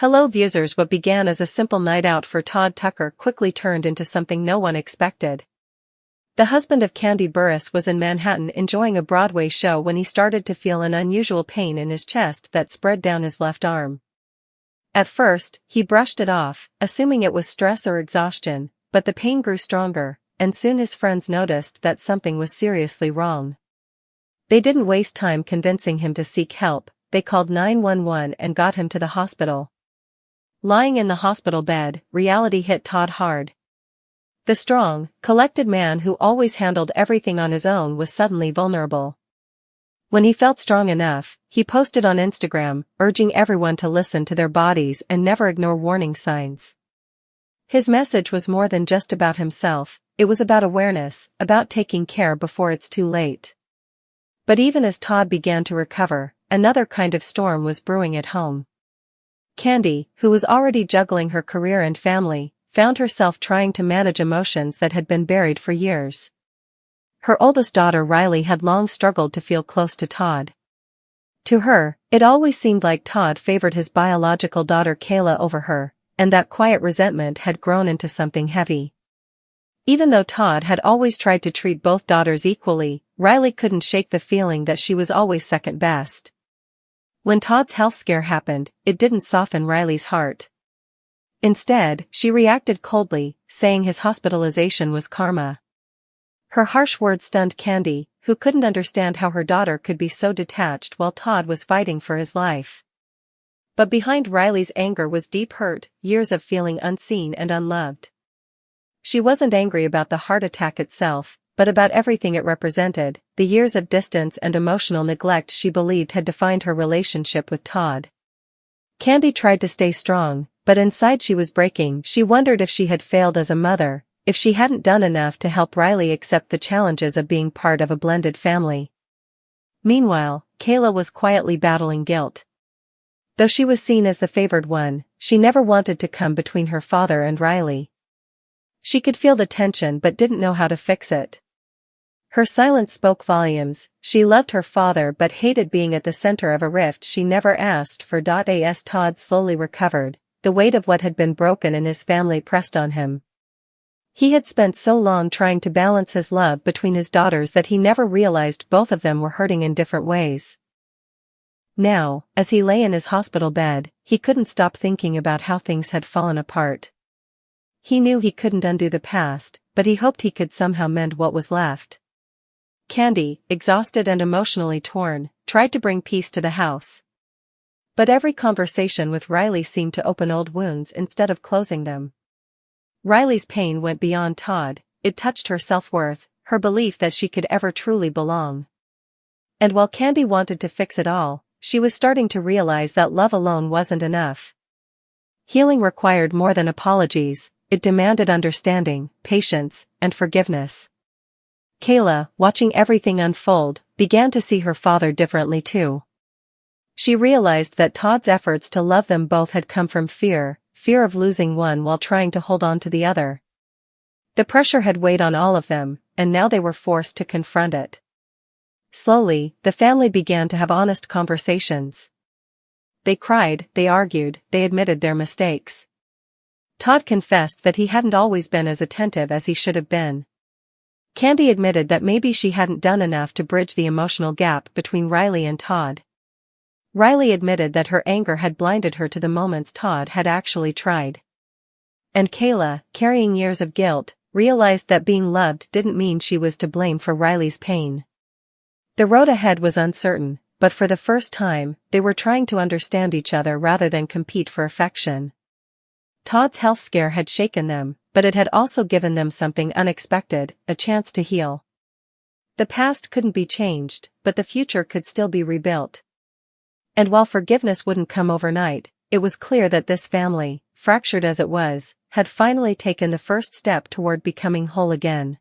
Hello viewers, what began as a simple night out for Todd Tucker quickly turned into something no one expected. The husband of Kandi Burruss was in Manhattan enjoying a Broadway show when he started to feel an unusual pain in his chest that spread down his left arm. At first, he brushed it off, assuming it was stress or exhaustion, but the pain grew stronger, and soon his friends noticed that something was seriously wrong. They didn't waste time convincing him to seek help, they called 911 and got him to the hospital. Lying in the hospital bed, reality hit Todd hard. The strong, collected man who always handled everything on his own was suddenly vulnerable. When he felt strong enough, he posted on Instagram, urging everyone to listen to their bodies and never ignore warning signs. His message was more than just about himself, it was about awareness, about taking care before it's too late. But even as Todd began to recover, another kind of storm was brewing at home. Kandi, who was already juggling her career and family, found herself trying to manage emotions that had been buried for years. Her oldest daughter Riley had long struggled to feel close to Todd. To her, it always seemed like Todd favored his biological daughter Kayla over her, and that quiet resentment had grown into something heavy. Even though Todd had always tried to treat both daughters equally, Riley couldn't shake the feeling that she was always second best. When Todd's health scare happened, it didn't soften Riley's heart. Instead, she reacted coldly, saying his hospitalization was karma. Her harsh words stunned Kandi, who couldn't understand how her daughter could be so detached while Todd was fighting for his life. But behind Riley's anger was deep hurt, years of feeling unseen and unloved. She wasn't angry about the heart attack itself, but about everything it represented, the years of distance and emotional neglect she believed had defined her relationship with Todd. Kandi tried to stay strong, but inside she was breaking. She wondered if she had failed as a mother, if she hadn't done enough to help Riley accept the challenges of being part of a blended family. Meanwhile, Kayla was quietly battling guilt. Though she was seen as the favored one, she never wanted to come between her father and Riley. She could feel the tension but didn't know how to fix it. Her silence spoke volumes. She loved her father but hated being at the center of a rift she never asked for. As Todd slowly recovered, the weight of what had been broken in his family pressed on him. He had spent so long trying to balance his love between his daughters that he never realized both of them were hurting in different ways. Now, as he lay in his hospital bed, he couldn't stop thinking about how things had fallen apart. He knew he couldn't undo the past, but he hoped he could somehow mend what was left. Kandi, exhausted and emotionally torn, tried to bring peace to the house. But every conversation with Riley seemed to open old wounds instead of closing them. Riley's pain went beyond Todd, it touched her self-worth, her belief that she could ever truly belong. And while Kandi wanted to fix it all, she was starting to realize that love alone wasn't enough. Healing required more than apologies, it demanded understanding, patience, and forgiveness. Kayla, watching everything unfold, began to see her father differently too. She realized that Todd's efforts to love them both had come from fear of losing one while trying to hold on to the other. The pressure had weighed on all of them, and now they were forced to confront it. Slowly, the family began to have honest conversations. They cried, they argued, they admitted their mistakes. Todd confessed that he hadn't always been as attentive as he should have been. Kandi admitted that maybe she hadn't done enough to bridge the emotional gap between Riley and Todd. Riley admitted that her anger had blinded her to the moments Todd had actually tried. And Kayla, carrying years of guilt, realized that being loved didn't mean she was to blame for Riley's pain. The road ahead was uncertain, but for the first time, they were trying to understand each other rather than compete for affection. Todd's health scare had shaken them, but it had also given them something unexpected, a chance to heal. The past couldn't be changed, but the future could still be rebuilt. And while forgiveness wouldn't come overnight, it was clear that this family, fractured as it was, had finally taken the first step toward becoming whole again.